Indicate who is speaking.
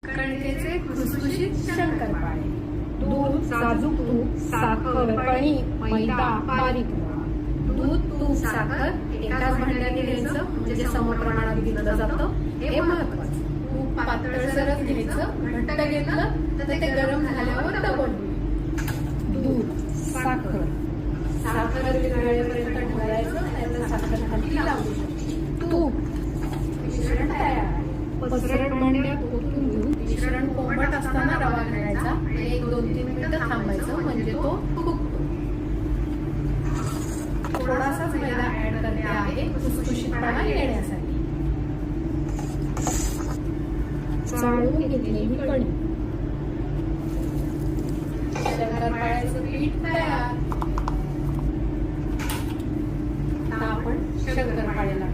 Speaker 1: कणकेचे खुसखुशीत शंकरपाळे. दूध, साजूक तूप, साखर, कणिक, मैदा बारीक गोळा. दूध, तूप, साखर एकाच भांड्यात घ्यायचं म्हणजे समप्रमाणात घेतलं जातं, हे महत्वाचं. तूप पातळसरच घ्यायचं, घट्ट घेतलं तर ते गरम झाल्यावर डबल. दूध, साखर विरघळेपर्यंत ठेवायचं, त्याला साखर खाली लावू शकतो. तूप, मिश्रण तयार. पसरट भांड्यात ओतून घेऊन मिश्रण कोमट असताना रवा घालायचा आणि 1-2-3 मिनिटं थांबायचं म्हणजे तो फुगतो. थोडासाच मैदा ऍड करते आहे खुसखुशीतपणा येण्यासाठी. चाळून घेतलेली कणिक, शंकरपाळ्याचं पीठ तयार. आता आपण शंकरपाळ्याला